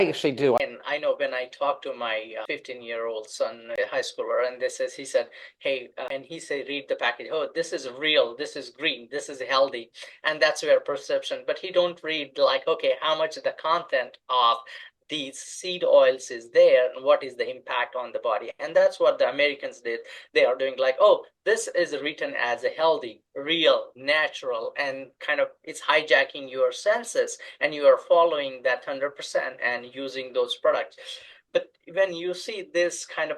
I actually do. And I know when I talk to my 15-year-old son, a high schooler, and he said, hey, and he said, read the package. Oh, this is real. This is green. This is healthy. And that's where perception, but he don't read like, okay, how much the content of these seed oils is there and what is the impact on the body. And that's what the Americans did. They are doing like, oh, this is written as a healthy, real, natural, and kind of it's hijacking your senses and you are following that 100% and using those products. But when you see this kind of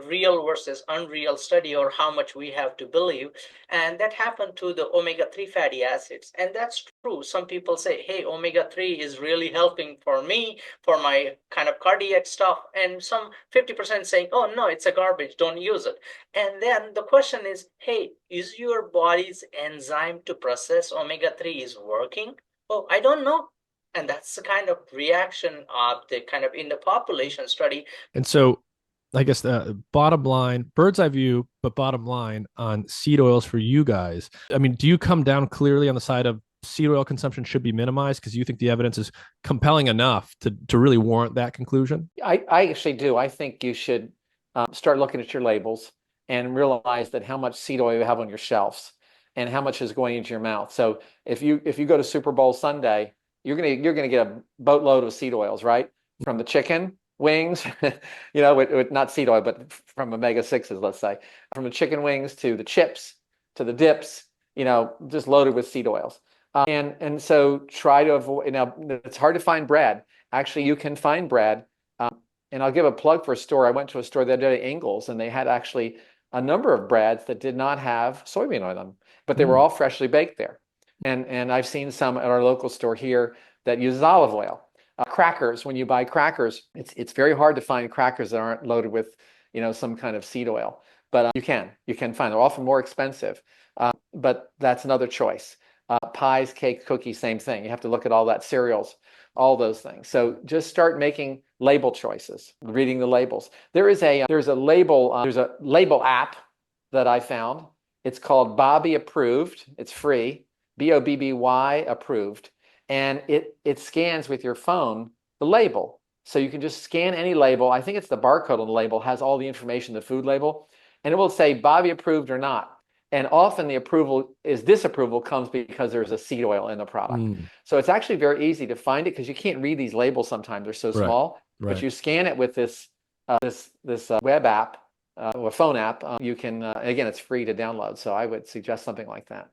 real versus unreal study or how much we have to believe, and that happened to the omega-3 fatty acids, and that's true. Some people say, hey, omega-3 is really helping for me, for my kind of cardiac stuff, and some 50% saying, oh, no, it's a garbage, don't use it. And then the question is, hey, is your body's enzyme to process omega-3 is working? Oh, I don't know. And that's the kind of reaction of the kind of in the population study. And so I guess the bottom line, bird's eye view, but bottom line on seed oils for you guys. I mean, do you come down clearly on the side of seed oil consumption should be minimized because you think the evidence is compelling enough to really warrant that conclusion? I actually do. I think you should start looking at your labels and realize that how much seed oil you have on your shelves and how much is going into your mouth. So if you go to Super Bowl Sunday, you're gonna get a boatload of seed oils, right? From the chicken wings, with not seed oil, but from omega-6s, let's say, from the chicken wings to the chips to the dips, just loaded with seed oils. And so try to avoid. Now it's hard to find bread. Actually, you can find bread. And I'll give a plug for a store. I went to a store the other day, Ingles, and they had actually a number of breads that did not have soybean oil in them, but they were all freshly baked there. And I've seen some at our local store here that uses olive oil. Crackers, when you buy crackers, it's very hard to find crackers that aren't loaded with, some kind of seed oil. But you can find. They're often more expensive, but that's another choice. Pies, cakes, cookies, same thing. You have to look at all that, cereals, all those things. So just start making label choices, reading the labels. There's a label app that I found. It's called Bobby Approved. It's free, BOBBY approved, and it scans with your phone the label. So you can just scan any label. I think it's the barcode on the label has all the information, the food label, and it will say Bobby approved or not. And often the disapproval comes because there's a seed oil in the product. So it's actually very easy to find it because you can't read these labels sometimes. They're so small. But you scan it with this web app or phone app. You can, again, it's free to download. So I would suggest something like that.